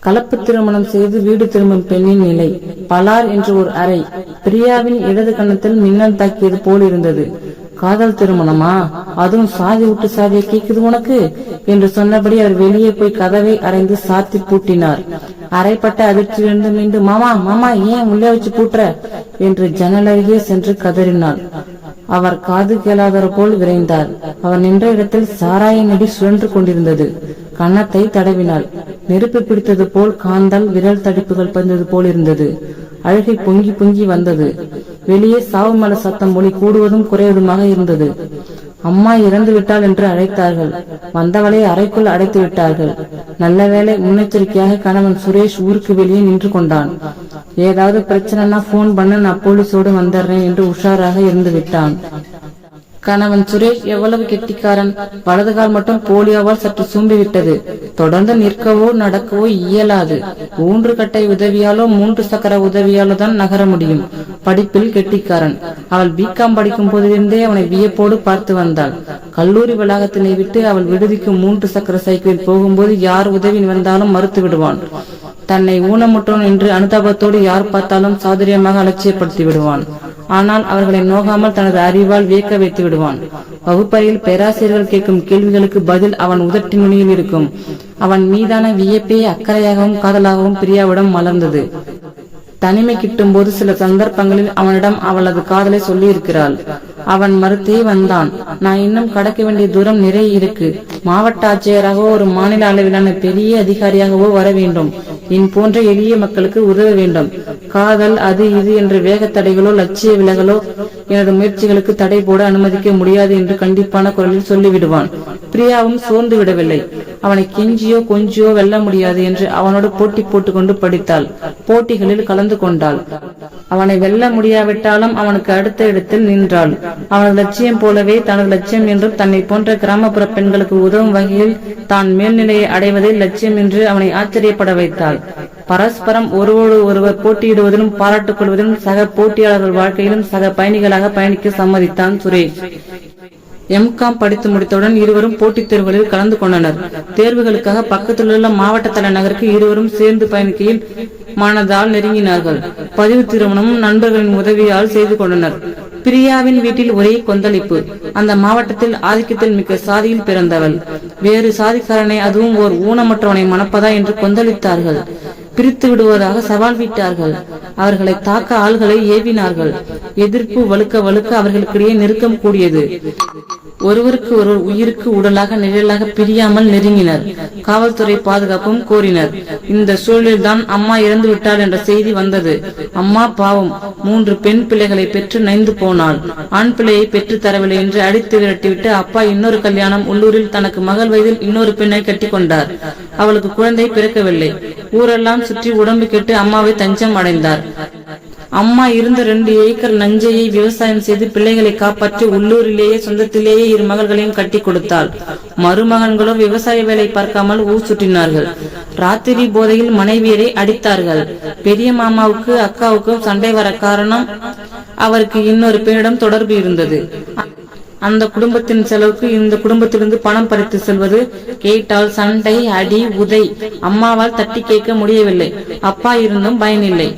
கலப்பு திருமணம் செய்து வீடு திரும்பும் பெண்ணின் நிலை. பலார் என்று ஒரு அறை. பிரியாவின் இடது கன்னத்தில் மின்னல் தாக்கியது போல் இருந்தது. காதல் திருமணமா, அதுவும் சாதி விட்டு சாதியை கேக்குது உனக்கு என்று சொன்னபடி அவர் வெளியே போய் கதவை அறைந்து சாத்தி பூட்டினார். அரைப்பட்ட அதிர்ச்சியிலிருந்து மீண்டும் மாமா மாமா ஏன் உள்ளே வச்சு பூட்டுற என்று ஜன்னலருகே சென்று கதறினாள். அவர் காது கேளாதவர் போல் விரைந்தார். அவர் நின்ற இடத்தில் சாராய நடி சுழன்று கொண்டிருந்தது. கன்னத்தை தடவினாள். நெருப்பு பிடித்தது போல் காந்தல் விரல் தடிப்புகள் பதிந்தது போல் இருந்தது. அழுகை பொங்கி பொங்கி வந்தது. வெளியே சாவுமல சத்தம் மொழி கூடுவதும் குறைவதுமாக இருந்தது. அம்மா இறந்து விட்டாள் என்று அழைத்தார்கள். வந்தவளை அறைக்குள் அடைத்து விட்டார்கள். நல்ல வேளை முன்னெச்சரிக்கையாக கணவன் சுரேஷ் ஊருக்கு வெளியே நின்று கொண்டான். ஏதாவது பிரச்சனைனா போன் பண்ண, நான் போலீஸோடு வந்துடுறேன் என்று உஷாராக இருந்து விட்டான். கணவன் சுரேஷ் எவ்வளவு கெட்டிக்காரன். வலதுகால் மட்டும் போலியோவால் சற்று சூம்பிவிட்டது. தொடர்ந்து நிற்கவோ நடக்கவோ இயலாது. 3 கட்டை உதவியாலோ 3 சக்கர உதவியாலோ தான் நகர முடியும். படிப்பில் கெட்டிக்காரன். அவள் பிகாம் படிக்கும் போதிலிருந்தே அவனை வியப்போடு பார்த்து வந்தாள். கல்லூரி வளாகத்தினை விட்டு அவள் விடுதிக்கு 3 சக்கர சைக்கிளில் போகும்போது யார் உதவி வந்தாலும் மறுத்து விடுவான். தன்னை ஊனமுற்றோன் என்று அனுதாபத்தோடு யார் பார்த்தாலும் சாதுரியமாக அலட்சியப்படுத்தி விடுவான். ஆனால் அவர்களை நோகாமல் தனது அறிவால் வியக்க வைத்து விடுவான். வகுப்பறையில் பேராசிரியர்கள் கேட்கும் கேள்விகளுக்கு பதில் அவன் உதட்டின் நுனியில் இருக்கும். அவன் மீதான வியப்பே அக்கறையாகவும் காதலாகவும் பிரியாவிடம் மலர்ந்தது. தனிமை கிட்டும் போது சில சந்தர்ப்பங்களில் அவனிடம் அவளது காதலை சொல்லி இருக்கிறாள். அவன் மறுத்தே வந்தான். நான் இன்னும் கடக்க வேண்டிய தூரம் நிறைய இருக்கு. மாவட்ட ஆட்சியராகவோ ஒரு மாநில அளவிலான பெரிய அதிகாரியாகவோ வர வேண்டும். என் போன்ற எளிய மக்களுக்கு உதவ வேண்டும். காதல் அது இது என்ற வேக தடைகளோ லட்சிய விலகலோ எனது முயற்சிகளுக்கு தடை போட அனுமதிக்க முடியாது என்று கண்டிப்பான குரலில் சொல்லிவிடுவான். பிரியாவும் சோர்ந்து விடவில்லை. அவனை கெஞ்சியோ கொஞ்சியோ வெல்ல முடியாது என்று அவனோடு போட்டி போட்டுக்கொண்டு படித்தாள். போட்டிகளில் கலந்து கொண்டாள். அவனை வெல்ல முடியாவிட்டாலும் அவனுக்கு அடுத்த இடத்தில் நின்றாள். அவனது லட்சியம் போலவே தனது லட்சியம் என்றும் தன்னை போன்ற கிராமப்புற பெண்களுக்கு உதவும் வகையில் தான் மேல்நிலையை அடைவதை லட்சியம் என்று அவனை ஆச்சரியப்பட வைத்தாள். பரஸ்பரம் ஒருவரோடு ஒருவர் போட்டியிடுவதிலும் பாராட்டுக் கொள்வதிலும் சக போட்டியாளர்கள் வாழ்க்கையிலும் சக பயணிகளாக பயணிக்க சம்மதித்தான் சுரேஷ். எம்காம் படித்து முடித்தவுடன் இருவரும் போட்டித் தேர்வுகளில் கலந்து கொண்டனர். தேர்வுகளுக்காக பக்கத்தில் உள்ள மாவட்ட தலைநகருக்கு இருவரும் சேர்ந்து பயணிக்கையில் மனதால் நெருங்கினார்கள். பதிவு திருமணமும் நண்பர்களின் உதவியால் செய்து கொண்டனர். பிரியாவின் வீட்டில் ஒரே கொந்தளிப்பு. அந்த மாவட்டத்தில் ஆதிக்கத்தில் மிக்க சாதியில் பிறந்தவள். வேறு சாதிக்காரனை, அதுவும் ஓர் ஊனமற்றவனை மணப்பதா என்று கொந்தளித்தார்கள். பிரித்து விடுவதாக சவால் விட்டார்கள். அவர்களை தாக்க ஆள்களை ஏவினார்கள். எதிர்ப்பு வலுக்க வலுக்க அவர்களுக்கிடையே நெருக்கம் கூடியது. ஒருவருக்கு ஒருவர் உயிருக்கு உடலாக நிழலாக பிரியாமல் நெருங்கினர். காவல்துறை பாதுகாப்பும் கோரினர். இந்த சூழலில்தான் அம்மா இறந்து விட்டாள் என்ற செய்தி வந்தது. அம்மா பாவம் 3 பெண் பிள்ளைகளை பெற்று நைந்து போனாள். ஆண் பிள்ளையை பெற்று தரவில்லை என்று அடித்து விரட்டிவிட்டு அப்பா இன்னொரு கல்யாணம், உள்ளூரில் தனக்கு மகள் வயதில் இன்னொரு பெண்ணை கட்டி கொண்டார். அவளுக்கு குழந்தை பிறக்கவில்லை. ஊரெல்லாம் சுற்றி உடம்பு கெட்டு அம்மாவை தஞ்சம் அடைந்தார். அம்மா இருந்த 2 ஏக்கர் நஞ்சையை விவசாயம் செய்து பிள்ளைகளை காப்பாற்றி உள்ளூரிலேயே சொந்தத்திலேயே 2 மகள்களையும் கட்டி கொடுத்தாள். மருமகன்களோ விவசாய வேலை பார்க்காமல் ஊர் சுற்றினார்கள். ராத்திரி போதையில் மனைவியரை அடித்தார்கள். பெரிய மாமாவுக்கு அக்காவுக்கும் சண்டை வர காரணம், அவருக்கு இன்னொரு பெண்ணிடம் தொடர்பு இருந்தது. அந்த குடும்பத்தின் செலவுக்கு இந்த குடும்பத்திலிருந்து பணம் பறித்து செல்வது. கேட்டால் சண்டை, அடி, உதை. அம்மாவால் தட்டி கேட்க முடியவில்லை. அப்பா இருந்தும் பயனில்லை.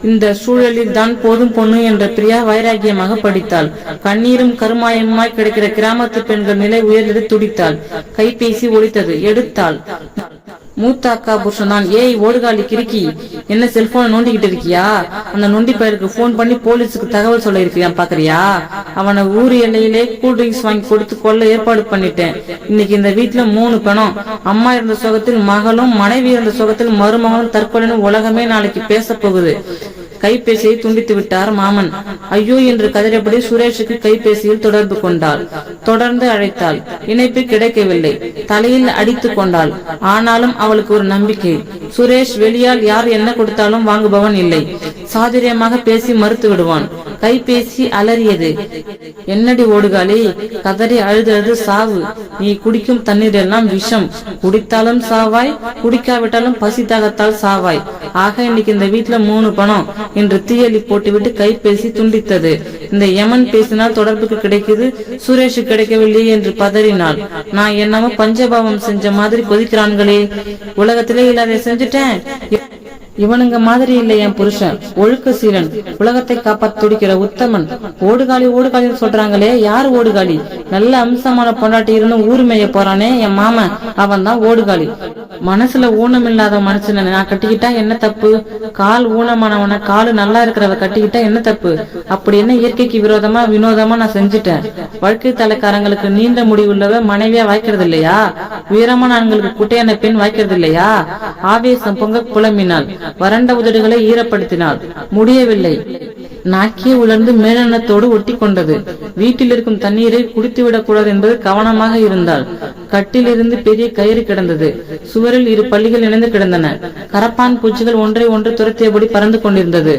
இந்த சூழலில் தான் போதும் பொண்ணு என்ற பிரியா வைராகியமாக படித்தாள். கண்ணீரும் கருமாயமாய் கிடைக்கிற கிராமத்து பெண்கள் நிலை உயர்ந்து துடித்தாள். கைபேசி ஒலித்தது. எடுத்தாள். மூத்த அக்கா புருஷன் தான். ஏய் ஓடுகாலி கிறுக்கி, என்ன செல்போன் நோண்டிக்கிட்டு இருக்கியா? அந்த நொண்டி பயிருக்கு போன் பண்ணி போலீஸுக்கு தகவல் சொல்ல இருக்கியா பாக்குறியா? அவனை ஊர் எல்லையிலே கூல்ட்ரிங்க்ஸ் வாங்கி கொடுத்து கொள்ள ஏற்பாடு பண்ணிட்டேன். இன்னைக்கு இந்த வீட்டுல 3 பணம். அம்மா இருந்த சுகத்தில் மகளும், மனைவி இருந்த சுகத்தில் மருமகளும் தற்கொலைன்னு உலகமே நாளைக்கு பேச போகுது. கைபேசியை துண்டித்து விட்டார் மாமன். ஐயோ என்று கதறியபடி சுரேஷுக்கு கைபேசியில் தொடர்பு கொண்டாள். தொடர்ந்து அழைத்தாள். இணைப்பு கிடைக்கவில்லை. தலையில் அடித்து கொண்டாள். ஆனாலும் அவளுக்கு ஒரு நம்பிக்கை. சுரேஷ் வெளியால் யார் என்ன கொடுத்தாலும் வாங்குபவன் இல்லை. சாதுரியமாக பேசி மறுத்து விடுவான். கைபேசி அலறியது. என்னடி ஓடுகாலி, கதறி அழுது சாவு. நீ குடிக்கும் தண்ணீர் எல்லாம் விஷம். குடித்தாலும் சாவாய், குடிக்காவிட்டாலும் பசி தாகத்தால் சாவாய். ஆக இன்னைக்கு இந்த வீட்டுல 3 பணம் என்று தீயலி போட்டுவிட்டு கைபேசி துண்டித்தது. இந்த யமன் பேசினால் தொடர்புக்கு கிடைக்குது, சுரேஷ் கிடைக்கவில்லை என்று பதறினாள். நான் என்னமோ பஞ்சபாவம் செஞ்ச மாதிரி கொதிக்கிறான்களே, உலகத்திலே இல்லாத செஞ்சுட்டேன். இவனுங்க மாதிரி இல்லை என் புருஷன், ஒழுக்க சீலன், உலகத்தை காப்பாற்ற துடிக்கிற உத்தமன். ஓடுகாலி ஓடுகாலின்னு சொல்றாங்களே, யாரு ஓடுகாலி? நல்ல அம்சமான பொண்டாட்டி இருந்து ஊர் மேய போறானே என் மாமன், அவன் தான் ஓடுகாலி. மனசுல ஊனம் இல்லாத மனுஷனை நான் கட்டிக்கிட்டா என்ன தப்பு? கால் ஊனமானவன காலு நல்லா இருக்கிறவ கட்டிக்கிட்டா என்ன தப்பு? அப்படி என்ன இயற்கைக்கு வினோதமா நான் செஞ்சுட்டேன்? வாழ்க்கை தலைக்காரங்களுக்கு நீண்ட முடிவுள்ளவ மனைவியா வாய்க்கிறது இல்லையா? உயரமான ஆண்களுக்கு குட்டையான பெண் வாய்க்கிறது இல்லையா? ஆவேசம் பொங்க புலம்பினாள். வறண்ட உதடுகளை ஈரப்படுத்தினாள். முடியவில்லை. நாக்கிய உலர்ந்து மேலெண்ணத்தோடு ஒட்டி கொண்டது. வீட்டில் இருக்கும் தண்ணீரை குடித்துவிடக் கூடாது என்பது கவனமாக இருந்தாள். கட்டிலிருந்து பெரிய கயிறு கிடந்தது. சுவரில் 2 பள்ளிகள் இணைந்து கிடந்தன. கரப்பான் பூச்சிகள் ஒன்றை ஒன்று துரத்தியபடி பறந்து கொண்டிருந்தது.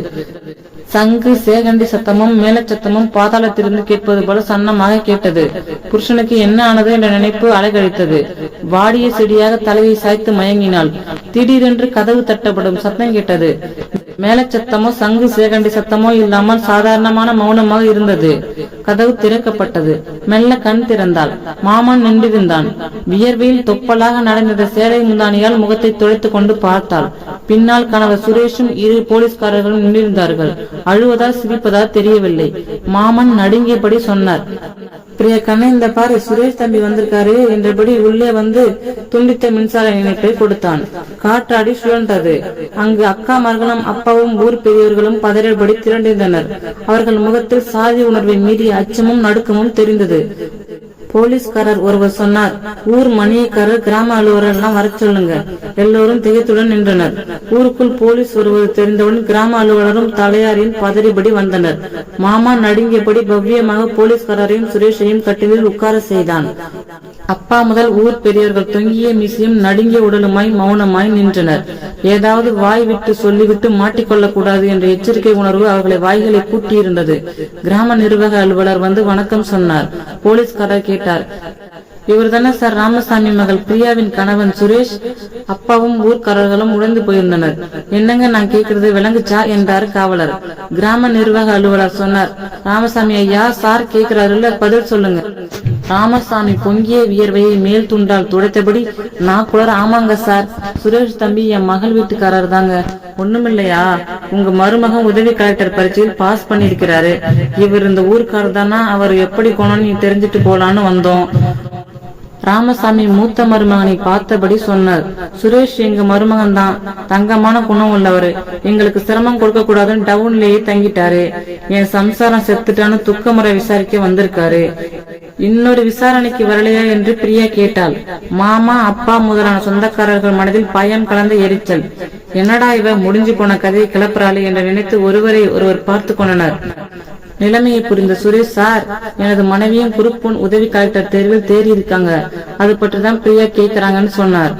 சங்கு சேகண்டி சத்தமும் மேலச்சத்தமும் பாதாளத்திலிருந்து கேட்பது போல சன்னமாக கேட்டது. புருஷனுக்கு என்ன ஆனது என்ற நினைப்பு அலைகழித்தது. வாடிய செடியாக தலையை சாய்த்து மயங்கினாள். திடீரென்று கதவு தட்டப்படும் சத்தம் கேட்டது. மேலச்சத்தமோ சங்கு சேகண்டி சத்தமோ இல்லாமல் சாதாரணமான மௌனமாக இருந்தது. கதவு திறக்கப்பட்டது. மெல்ல கண் திறந்தாள். மாமன் நின்றிருந்தான். வியர்வையில் தொப்பலாக நடந்த சேலை முந்தானியால் முகத்தை துடைத்துக் கொண்டு பார்த்தாள். பின்னால் கணவர் சுரேஷும் 2 போலீஸ்காரர்களும் நின்றிருந்தார்கள். அழுவதா சிரிப்பதா தெரியவில்லை. மாமன் நடுங்கியபடி சொன்னார், பிரிய கண்ணே, இந்த பாரு, சுரேஷ் தம்பி வந்திருக்காரு என்றபடி உள்ளே வந்து துண்டித்த மின்சார இணைப்பை கொடுத்தான். காற்றாடி சுழன்றது. அங்கு அக்காமார்களும் அப்பாவும் ஊர் பெரியவர்களும் பதறபடி திரண்டிருந்தனர். அவர்கள் முகத்தில் சாதி உணர்வை மீறிய அச்சமும் நடுக்கமும் தெரிந்தது. போலீஸ்காரர் ஒருவர் சொன்னார், ஊர் மணியக்காரர், கிராம அலுவலர் எல்லாம் வர சொல்லுங்க. எல்லோரும் திகைத்துடன் நின்றனர். ஊருக்குள் போலீஸ் ஒருவர் தெரிந்தவுடன் கிராம அலுவலரும் தலையாரின் பதறிபடி வந்தனர். மாமா நடுங்கியபடி பவ்யமாக போலீஸ்காரரையும் சுரேஷையும் கட்டிலில் உட்கார செய்தான். அப்பா முதல் ஊர் பெரியவர்கள் தொங்கிய மீசையும் நடுங்கிய உடலுமாய் மௌனமாய் நின்றனர். ஏதாவது வாய் விட்டு சொல்லிவிட்டு மாட்டிக்கொள்ளக் கூடாது என்ற எச்சரிக்கை உணர்வு அவர்களை வாய்களை பூட்டியிருந்தது. கிராம நிர்வாக அலுவலர் வந்து வணக்கம் சொன்னார். போலீஸ்காரர் கேட்டார், இவர் தானே சார் ராமசாமி மகள் பிரியாவின் கணவன் சுரேஷ்? அப்பாவும் ஊர்க்காரர்களும் உடைந்து போயிருந்தனர். என்னங்க நான் கேட்கறது விளங்குச்சா என்றார் காவலர். கிராம நிர்வாக அலுவலர் சொன்னார், ராமசாமி ஐயா, சார் கேட்கிறாருல்ல, பதில் சொல்லுங்க. ராமசாமி பொங்கிய வியர்வையை மேல் துண்டால் துடைத்தபடி நாக்குளர், ஆமாங்க சார், சுரேஷ் தம்பி என் மகள் வீட்டுக்காரர் தாங்க. ஒண்ணுமில்லையா, உங்க மருமகன் உதவி கலெக்டர் பரீட்சையில் பாஸ் பண்ணிருக்கிறாரு. இவர் இந்த ஊருக்காரர் தானா? அவர் எப்படி போனோன்னு நீ தெரிஞ்சுட்டு போலான்னு வந்தோம். ராமசாமி மூத்த மருமகனை பார்த்தபடி சொன்னார். சுரேஷ் எங்க மருமகன் தான், தங்கமான குணம் உள்ளவரு. எங்களுக்கு சிரமம் கொடுக்க கூடாதுன்னு டவுன்லயே தங்கிட்டாரு. என் சம்சாரம் செத்துட்டான்னு துக்கமுறை விசாரிக்க வந்திருக்காரு. இன்னொரு விசாரணைக்கு வரலையா என்று பிரியா கேட்டாள். மாமா, அப்பா முதலான சொந்தக்காரர்கள் மனதில் பயம் கலந்த எரிச்சல். என்னடா இவ முடிஞ்சு போன கதையை கிளப்புறாளே என்று நினைத்து ஒருவரை ஒருவர் பார்த்து கொண்டனர். நிலைமையை புரிந்த சுரேஷ், சார், எனது மனைவியும் குரூப் 1 உதவி கலெக்டர் தேர்வில் தேறி இருக்காங்க. அது பற்றிதான் பிரியா கேட்கிறாங்கன்னு சொன்னார்.